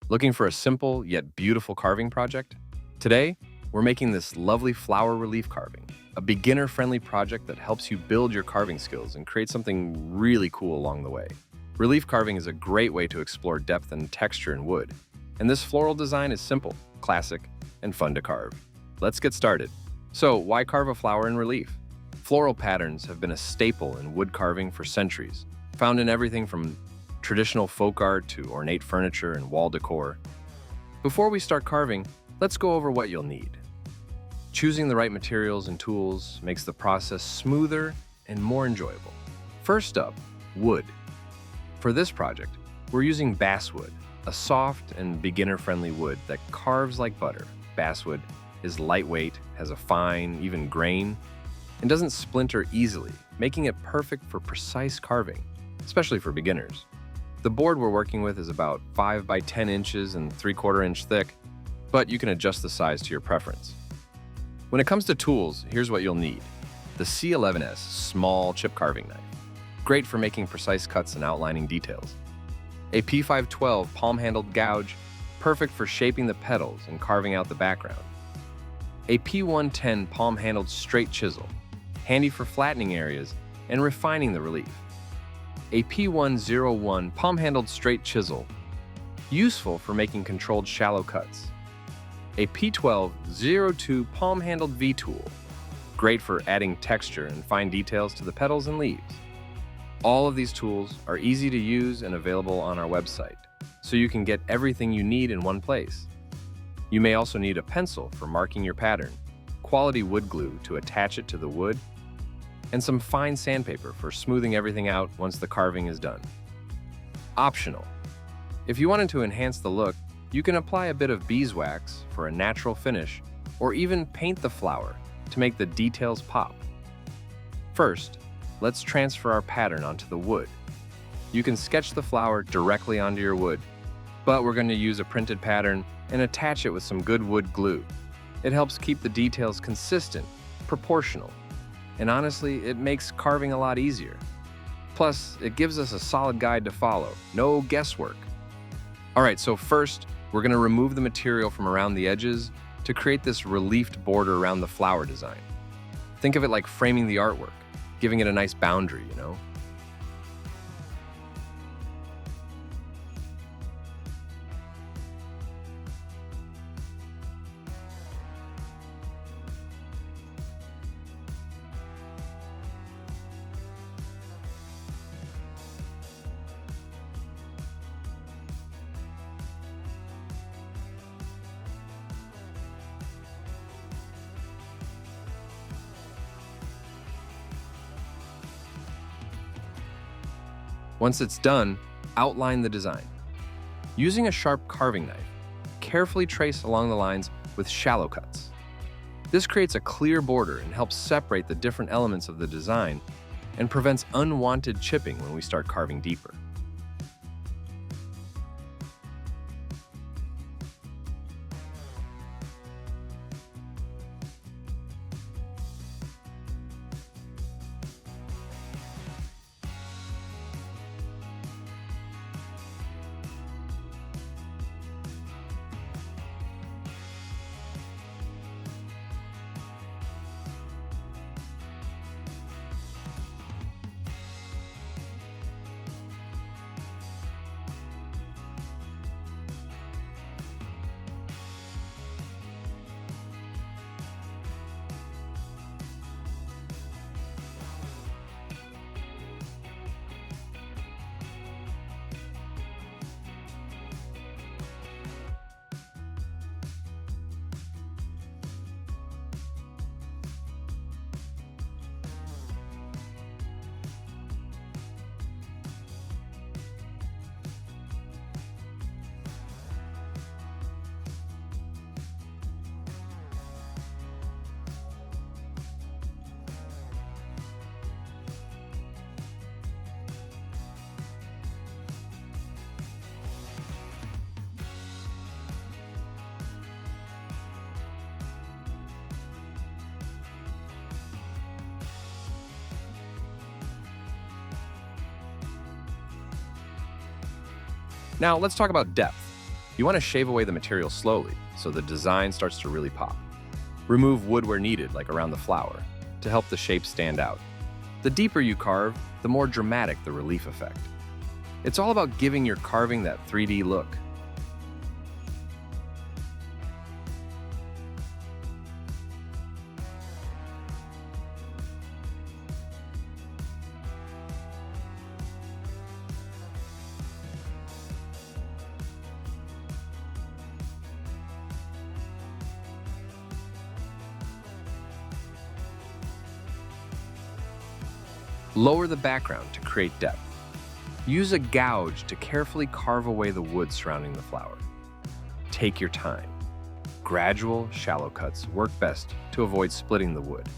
Looking for a simple yet beautiful carving project? Today, we're making this lovely flower relief carving, a beginner-friendly project that helps you build your carving skills and create something really cool along the way. Relief carving is a great way to explore depth and texture in wood, and this floral design is simple, classic, and fun to carve. Let's get started. So, why carve a flower in relief? Floral patterns have been a staple in wood carving for centuries, found in everything from traditional folk art to ornate furniture and wall decor. Before we start carving, let's go over what you'll need. Choosing the right materials and tools makes the process smoother and more enjoyable. First up, wood. For this project, we're using basswood, a soft and beginner-friendly wood that carves like butter. Basswood is lightweight, has a fine, even grain, and doesn't splinter easily, making it perfect for precise carving, especially for beginners. The board we're working with is about 5 by 10 inches and 3/4 inch thick, but you can adjust the size to your preference. When it comes to tools, here's what you'll need. The C11S small chip carving knife, great for making precise cuts and outlining details. A P512 palm-handled gouge, perfect for shaping the petals and carving out the background. A P110 palm-handled straight chisel, handy for flattening areas and refining the relief. A P101 palm-handled straight chisel, useful for making controlled shallow cuts. A P1202 palm-handled V-tool, great for adding texture and fine details to the petals and leaves. All of these tools are easy to use and available on our website, so you can get everything you need in one place. You may also need a pencil for marking your pattern, quality wood glue to attach it to the wood, and some fine sandpaper for smoothing everything out once the carving is done. Optional. If you wanted to enhance the look, you can apply a bit of beeswax for a natural finish, or even paint the flower to make the details pop. First, let's transfer our pattern onto the wood. You can sketch the flower directly onto your wood, but we're going to use a printed pattern and attach it with some good wood glue. It helps keep the details consistent, proportional, and honestly, it makes carving a lot easier. Plus, it gives us a solid guide to follow, no guesswork. Alright, so first, we're going to remove the material from around the edges to create this reliefed border around the flower design. Think of it like framing the artwork, giving it a nice boundary, you know? Once it's done, outline the design. Using a sharp carving knife, carefully trace along the lines with shallow cuts. This creates a clear border and helps separate the different elements of the design and prevents unwanted chipping when we start carving deeper. Now let's talk about depth. You want to shave away the material slowly so the design starts to really pop. Remove wood where needed, like around the flower, to help the shape stand out. The deeper you carve, the more dramatic the relief effect. It's all about giving your carving that 3D look. Lower the background to create depth. Use a gouge to carefully carve away the wood surrounding the flower. Take your time. Gradual, shallow cuts work best to avoid splitting the wood.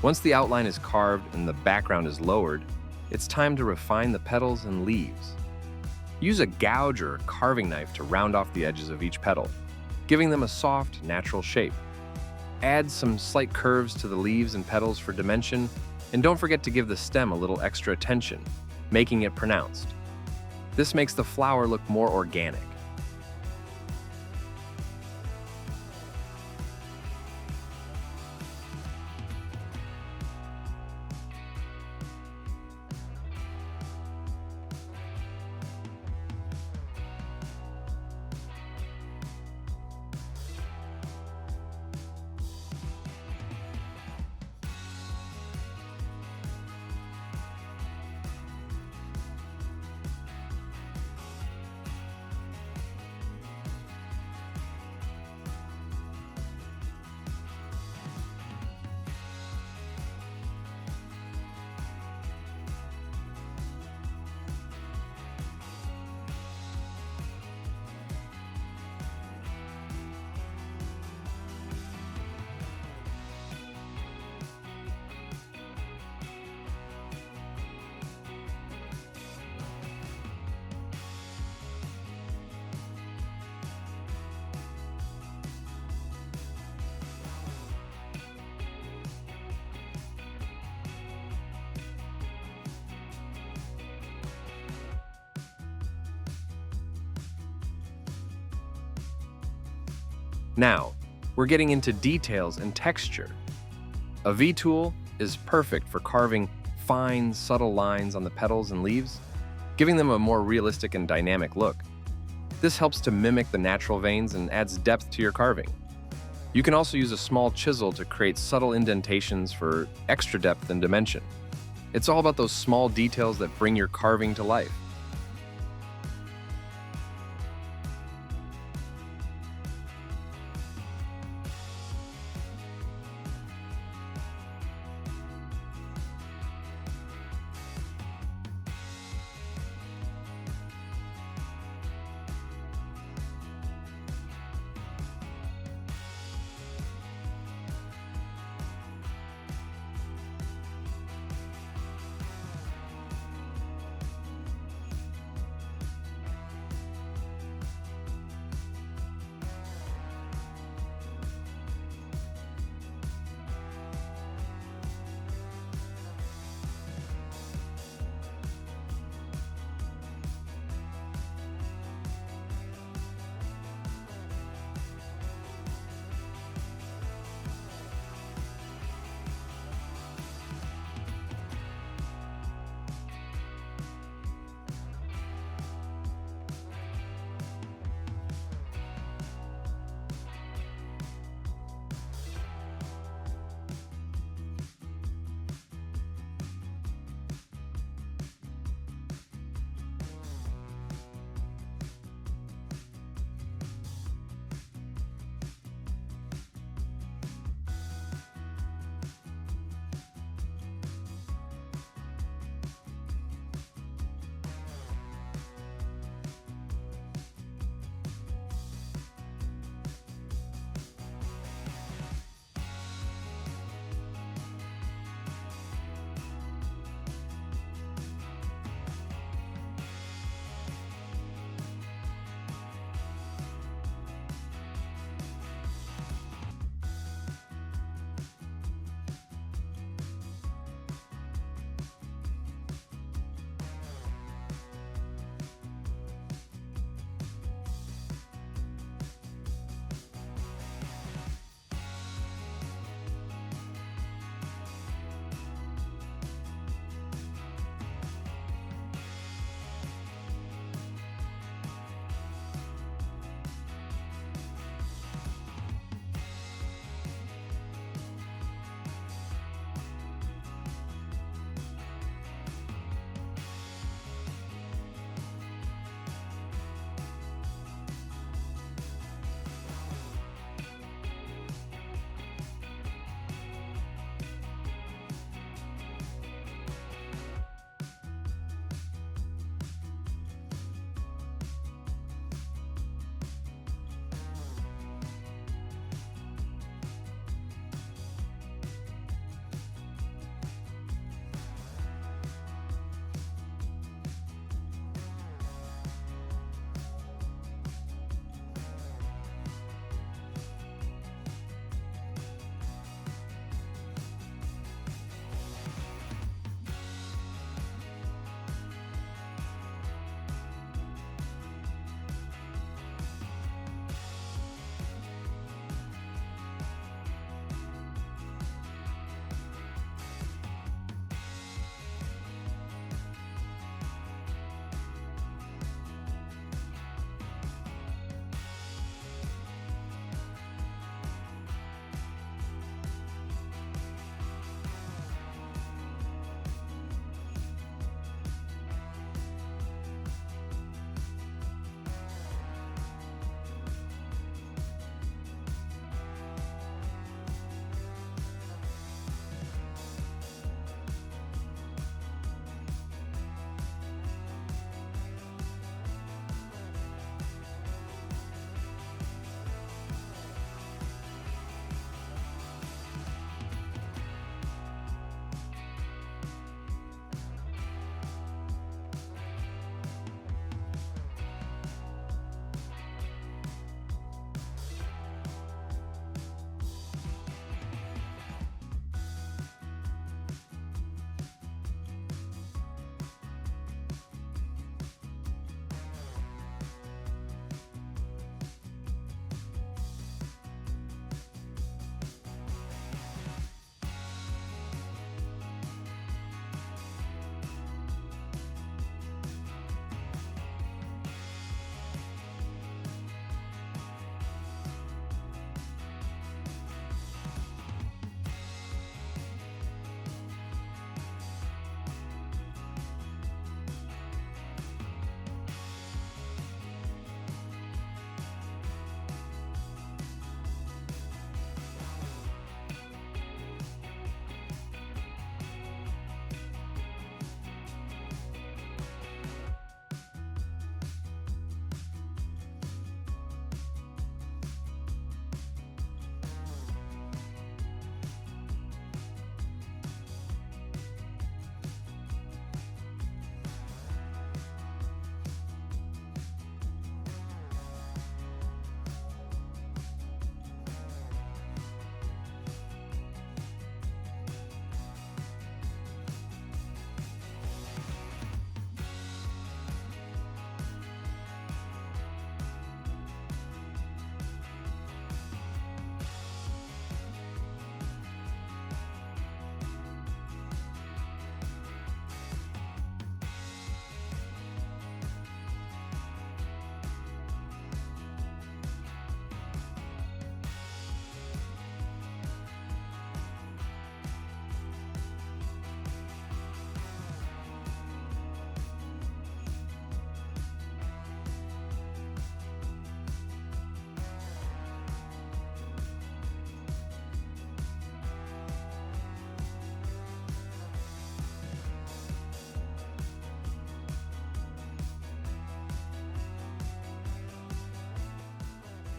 Once the outline is carved and the background is lowered, it's time to refine the petals and leaves. Use a gouge or carving knife to round off the edges of each petal, giving them a soft, natural shape. Add some slight curves to the leaves and petals for dimension, and don't forget to give the stem a little extra attention, making it pronounced. This makes the flower look more organic. Now, we're getting into details and texture. A V-tool is perfect for carving fine, subtle lines on the petals and leaves, giving them a more realistic and dynamic look. This helps to mimic the natural veins and adds depth to your carving. You can also use a small chisel to create subtle indentations for extra depth and dimension. It's all about those small details that bring your carving to life.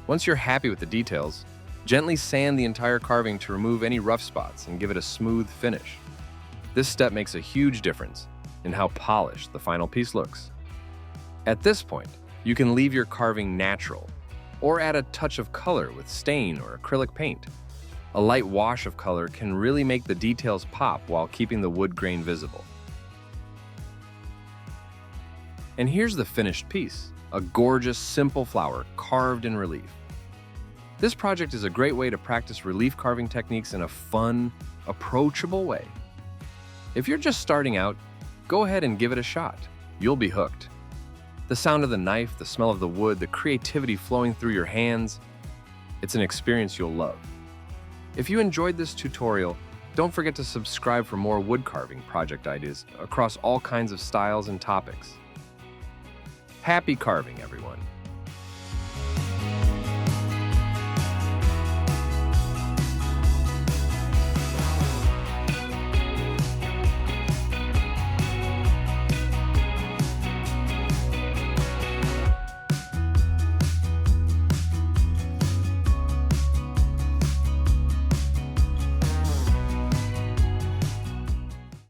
Once you're happy with the details, gently sand the entire carving to remove any rough spots and give it a smooth finish. This step makes a huge difference in how polished the final piece looks. At this point, you can leave your carving natural or add a touch of color with stain or acrylic paint. A light wash of color can really make the details pop while keeping the wood grain visible. And here's the finished piece, a gorgeous, simple flower carved in relief. This project is a great way to practice relief carving techniques in a fun, approachable way. If you're just starting out, go ahead and give it a shot. You'll be hooked. The sound of the knife, the smell of the wood, the creativity flowing through your hands, it's an experience you'll love. If you enjoyed this tutorial, don't forget to subscribe for more wood carving project ideas across all kinds of styles and topics. Happy carving, everyone!